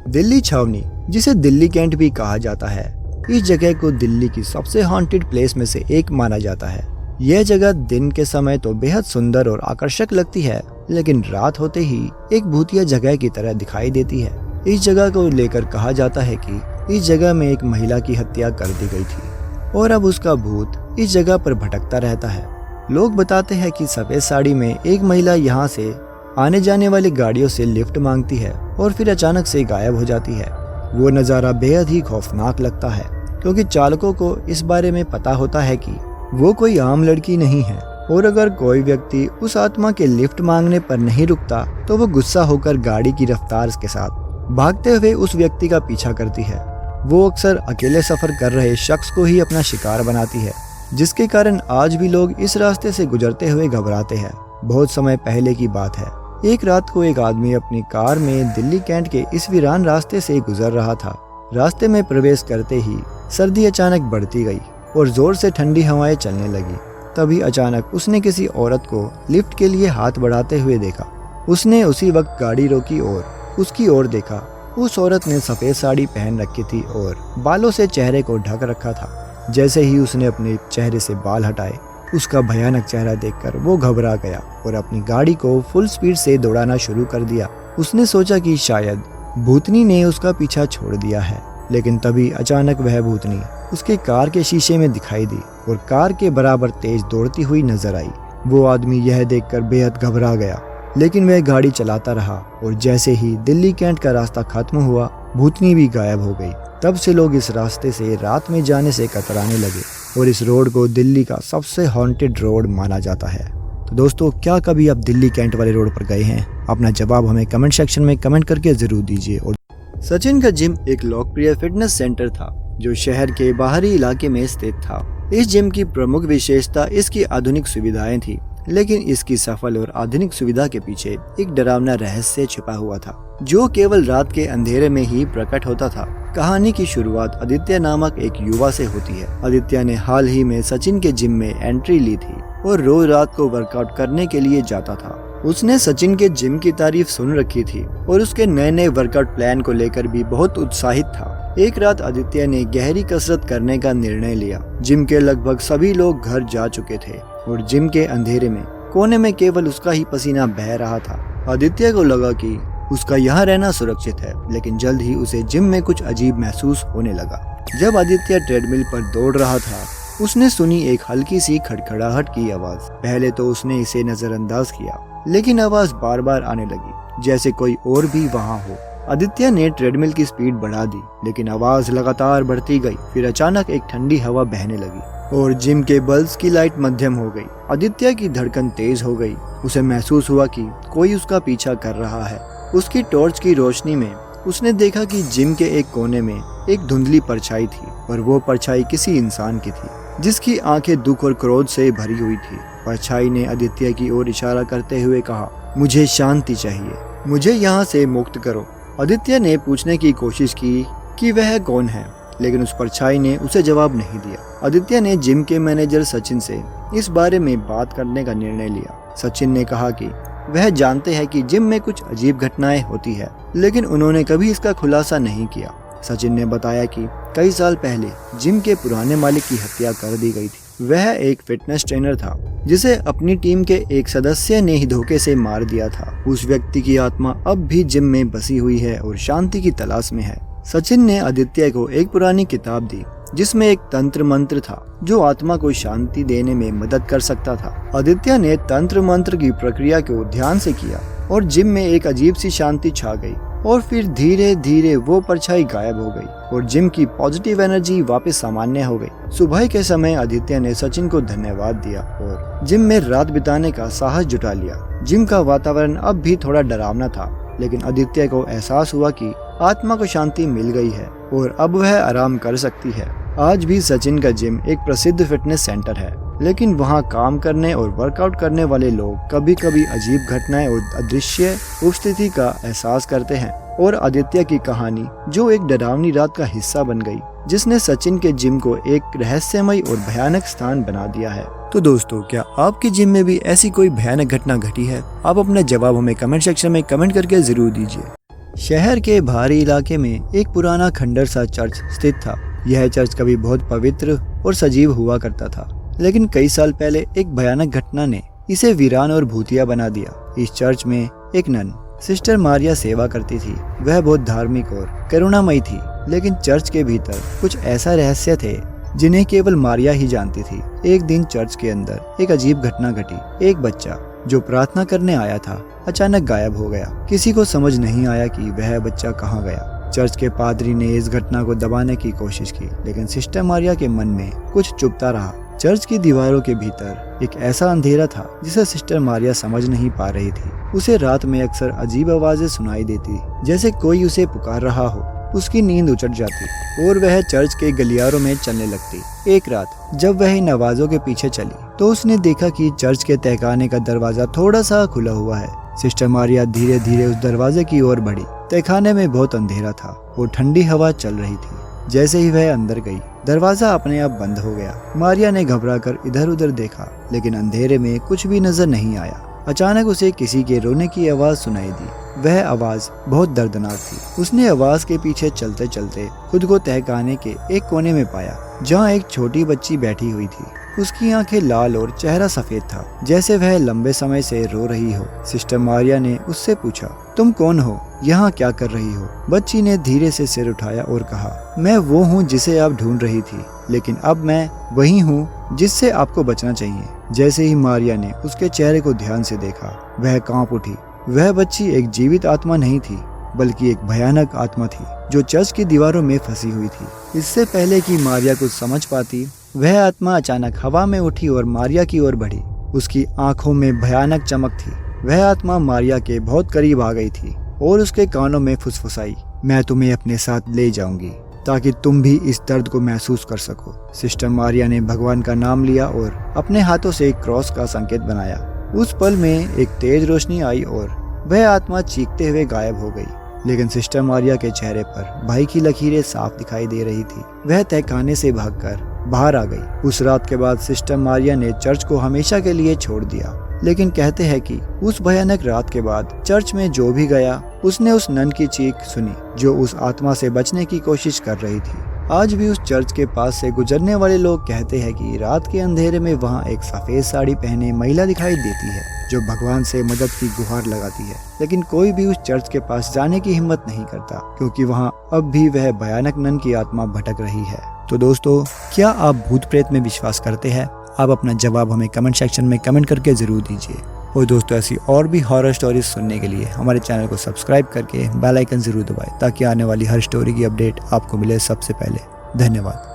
दिल्ली छावनी, जिसे दिल्ली कैंट भी कहा जाता है, इस जगह को दिल्ली की सबसे हॉन्टेड प्लेस में से एक माना जाता है। यह जगह दिन के समय तो बेहद सुंदर और आकर्षक लगती है, लेकिन रात होते ही एक भूतिया जगह की तरह दिखाई देती है। इस जगह को लेकर कहा जाता है कि इस जगह में एक महिला की हत्या कर दी गई थी और अब उसका भूत इस जगह पर भटकता रहता है। लोग बताते हैं कि सफेद साड़ी में एक महिला यहाँ से आने जाने वाली गाड़ियों से लिफ्ट मांगती है और फिर अचानक से गायब हो जाती है। वो नज़ारा बेहद ही खौफनाक लगता है, क्योंकि चालकों को इस बारे में पता होता है कि वो कोई आम लड़की नहीं है, और अगर कोई व्यक्ति उस आत्मा के लिफ्ट मांगने पर नहीं रुकता तो वो गुस्सा होकर गाड़ी की रफ्तार के साथ भागते हुए उस व्यक्ति का पीछा करती है। वो अक्सर अकेले सफर कर रहे शख्स को ही अपना शिकार बनाती है, जिसके कारण आज भी लोग इस रास्ते से गुजरते हुए घबराते हैं। बहुत समय पहले की बात है, एक रात को एक आदमी अपनी कार में दिल्ली कैंट के इस वीरान रास्ते से गुजर रहा था। रास्ते में प्रवेश करते ही सर्दी अचानक बढ़ती गई और जोर से ठंडी हवाएं चलने लगी। तभी अचानक उसने किसी औरत को लिफ्ट के लिए हाथ बढ़ाते हुए देखा। उसने उसी वक्त गाड़ी रोकी और उसकी ओर देखा। उस औरत ने सफेद साड़ी पहन रखी थी और बालों से चेहरे को ढक रखा था। जैसे ही उसने अपने चेहरे से बाल हटाए, उसका भयानक चेहरा देखकर वो घबरा गया और अपनी गाड़ी को फुल स्पीड से दौड़ाना शुरू कर दिया। उसने सोचा कि शायद भूतनी ने उसका पीछा छोड़ दिया है, लेकिन तभी अचानक वह भूतनी उसके कार के शीशे में दिखाई दी और कार के बराबर तेज दौड़ती हुई नजर आई। वो आदमी यह देखकर बेहद घबरा गया, लेकिन वह गाड़ी चलाता रहा और जैसे ही दिल्ली कैंट का रास्ता खत्म हुआ, भूतनी भी गायब हो गई। तब से लोग इस रास्ते से रात में जाने से कतराने लगे और इस रोड को दिल्ली का सबसे हॉन्टेड रोड माना जाता है। तो दोस्तों, क्या कभी आप दिल्ली कैंट वाले रोड पर गए हैं? अपना जवाब हमें कमेंट सेक्शन में कमेंट करके जरूर दीजिए। और सचिन का जिम एक लोकप्रिय फिटनेस सेंटर था जो शहर के बाहरी इलाके में स्थित था। इस जिम की प्रमुख विशेषता इसकी आधुनिक सुविधाएं थी, लेकिन इसकी सफल और आधुनिक सुविधा के पीछे एक डरावना रहस्य छिपा हुआ था, जो केवल रात के अंधेरे में ही प्रकट होता था। कहानी की शुरुआत आदित्य नामक एक युवा से होती है। आदित्य ने हाल ही में सचिन के जिम में एंट्री ली थी और रोज रात को वर्कआउट करने के लिए जाता था। उसने सचिन के जिम की तारीफ सुन रखी थी और उसके नए नए वर्कआउट प्लान को लेकर भी बहुत उत्साहित था। एक रात आदित्य ने गहरी कसरत करने का निर्णय लिया। जिम के लगभग सभी लोग घर जा चुके थे और जिम के अंधेरे में कोने में केवल उसका ही पसीना बह रहा था। आदित्य को लगा कि उसका यहाँ रहना सुरक्षित है, लेकिन जल्द ही उसे जिम में कुछ अजीब महसूस होने लगा। जब आदित्य ट्रेडमिल पर दौड़ रहा था, उसने सुनी एक हल्की सी खड़खड़ाहट की आवाज। पहले तो उसने इसे नजरअंदाज किया, लेकिन आवाज बार बार आने लगी, जैसे कोई और भी वहाँ हो। आदित्य ने ट्रेडमिल की स्पीड बढ़ा दी, लेकिन आवाज लगातार बढ़ती गई। फिर अचानक एक ठंडी हवा बहने लगी और जिम के बल्ब्स की लाइट मध्यम हो गई। आदित्य की धड़कन तेज हो गई। उसे महसूस हुआ कि कोई उसका पीछा कर रहा है। उसकी टॉर्च की रोशनी में उसने देखा कि जिम के एक कोने में एक धुंधली परछाई थी और वो परछाई किसी इंसान की थी, जिसकी आंखें दुख और क्रोध से भरी हुई थी। परछाई ने आदित्य की ओर इशारा करते हुए कहा, मुझे शांति चाहिए, मुझे यहाँ से मुक्त करो। आदित्य ने पूछने की कोशिश की कि वह कौन है, लेकिन उस परछाई ने उसे जवाब नहीं दिया। आदित्य ने जिम के मैनेजर सचिन से इस बारे में बात करने का निर्णय लिया। सचिन ने कहा कि वह जानते हैं कि जिम में कुछ अजीब घटनाएं होती है, लेकिन उन्होंने कभी इसका खुलासा नहीं किया। सचिन ने बताया कि कई साल पहले जिम के पुराने मालिक की हत्या कर दी गई थी। वह एक फिटनेस ट्रेनर था जिसे अपनी टीम के एक सदस्य ने ही धोखे से मार दिया था। उस व्यक्ति की आत्मा अब भी जिम में बसी हुई है और शांति की तलाश में है। सचिन ने आदित्य को एक पुरानी किताब दी जिसमें एक तंत्र मंत्र था जो आत्मा को शांति देने में मदद कर सकता था। आदित्य ने तंत्र मंत्र की प्रक्रिया को ध्यान से किया और जिम में एक अजीब सी शांति छा गई और फिर धीरे धीरे वो परछाई गायब हो गई और जिम की पॉजिटिव एनर्जी वापस सामान्य हो गई। सुबह के समय आदित्य ने सचिन को धन्यवाद दिया और जिम में रात बिताने का साहस जुटा लिया। जिम का वातावरण अब भी थोड़ा डरावना था, लेकिन आदित्य को एहसास हुआ कि आत्मा को शांति मिल गई है और अब वह आराम कर सकती है। आज भी सचिन का जिम एक प्रसिद्ध फिटनेस सेंटर है, लेकिन वहाँ काम करने और वर्कआउट करने वाले लोग कभी कभी अजीब घटनाएं और अदृश्य उपस्थिति का एहसास करते हैं। और आदित्य की कहानी जो एक डरावनी रात का हिस्सा बन गई, जिसने सचिन के जिम को एक रहस्यमय और भयानक स्थान बना दिया है। तो दोस्तों, क्या आपके जिम में भी ऐसी कोई भयानक घटना घटी है? आप अपना जवाब हमें कमेंट सेक्शन में कमेंट करके जरूर दीजिए। शहर के बाहरी इलाके में एक पुराना खंडर सा चर्च स्थित था। यह चर्च कभी बहुत पवित्र और सजीव हुआ करता था, लेकिन कई साल पहले एक भयानक घटना ने इसे वीरान और भूतिया बना दिया। इस चर्च में एक नन सिस्टर मारिया सेवा करती थी। वह बहुत धार्मिक और करुणामयी थी, लेकिन चर्च के भीतर कुछ ऐसा रहस्य थे जिन्हें केवल मारिया ही जानती थी। एक दिन चर्च के अंदर एक अजीब घटना घटी। एक बच्चा जो प्रार्थना करने आया था अचानक गायब हो गया। किसी को समझ नहीं आया कि वह बच्चा कहाँ गया। चर्च के पादरी ने इस घटना को दबाने की कोशिश की, लेकिन सिस्टर मारिया के मन में कुछ चुभता रहा। चर्च की दीवारों के भीतर एक ऐसा अंधेरा था जिसे सिस्टर मारिया समझ नहीं पा रही थी। उसे रात में अक्सर अजीब आवाजें सुनाई देती, जैसे कोई उसे पुकार रहा हो। उसकी नींद उचट जाती और वह चर्च के गलियारों में चलने लगती। एक रात जब वह इन आवाजों के पीछे चली तो उसने देखा कि चर्च के तहखाने का दरवाजा थोड़ा सा खुला हुआ है। सिस्टर मारिया धीरे धीरे उस दरवाजे की ओर बढ़ी। तहखाने में बहुत अंधेरा था और ठंडी हवा चल रही थी। जैसे ही वह अंदर गई, दरवाजा अपने आप बंद हो गया। मारिया ने घबराकर इधर उधर देखा, लेकिन अंधेरे में कुछ भी नजर नहीं आया। अचानक उसे किसी के रोने की आवाज सुनाई दी। वह आवाज बहुत दर्दनाक थी। उसने आवाज के पीछे चलते चलते खुद को तहखाने के एक कोने में पाया, जहाँ एक छोटी बच्ची बैठी हुई थी। उसकी आंखें लाल और चेहरा सफेद था, जैसे वह लंबे समय से रो रही हो। सिस्टर मारिया ने उससे पूछा, तुम कौन हो? यहाँ क्या कर रही हो? बच्ची ने धीरे से सिर उठाया और कहा, मैं वो हूँ जिसे आप ढूंढ रही थी, लेकिन अब मैं वही हूँ जिससे आपको बचना चाहिए। जैसे ही मारिया ने उसके चेहरे को ध्यान से देखा, वह कांप उठी। वह बच्ची एक जीवित आत्मा नहीं थी, बल्कि एक भयानक आत्मा थी जो चर्च की दीवारों में फंसी हुई थी। इससे पहले कि मारिया कुछ समझ पाती, वह आत्मा अचानक हवा में उठी और मारिया की ओर बढ़ी। उसकी आंखों में भयानक चमक थी। वह आत्मा मारिया के बहुत करीब आ गई थी और उसके कानों में फुसफुसाई, मैं तुम्हें अपने साथ ले जाऊंगी ताकि तुम भी इस दर्द को महसूस कर सको। सिस्टर मारिया ने भगवान का नाम लिया और अपने हाथों से एक क्रॉस का संकेत बनाया। उस पल में एक तेज रोशनी आई और वह आत्मा चीखते हुए गायब हो गई। लेकिन सिस्टर मारिया के चेहरे पर भय की लकीरें साफ दिखाई दे रही थी। वह तहखाने से भागकर बाहर आ गई। उस रात के बाद सिस्टर मारिया ने चर्च को हमेशा के लिए छोड़ दिया, लेकिन कहते हैं कि उस भयानक रात के बाद चर्च में जो भी गया, उसने उस नन की चीख सुनी जो उस आत्मा से बचने की कोशिश कर रही थी। आज भी उस चर्च के पास से गुजरने वाले लोग कहते हैं कि रात के अंधेरे में वहाँ एक सफेद साड़ी पहने महिला दिखाई देती है जो भगवान से मदद की गुहार लगाती है। लेकिन कोई भी उस चर्च के पास जाने की हिम्मत नहीं करता, क्योंकि वहाँ अब भी वह भयानक नन की आत्मा भटक रही है। तो दोस्तों, क्या आप भूत प्रेत में विश्वास करते हैं? आप अपना जवाब हमें कमेंट सेक्शन में कमेंट करके जरूर दीजिए। और दोस्तों, ऐसी और भी हॉरर स्टोरीज सुनने के लिए हमारे चैनल को सब्सक्राइब करके बेल आइकन जरूर दबाएं, ताकि आने वाली हर स्टोरी की अपडेट आपको मिले सबसे पहले। धन्यवाद।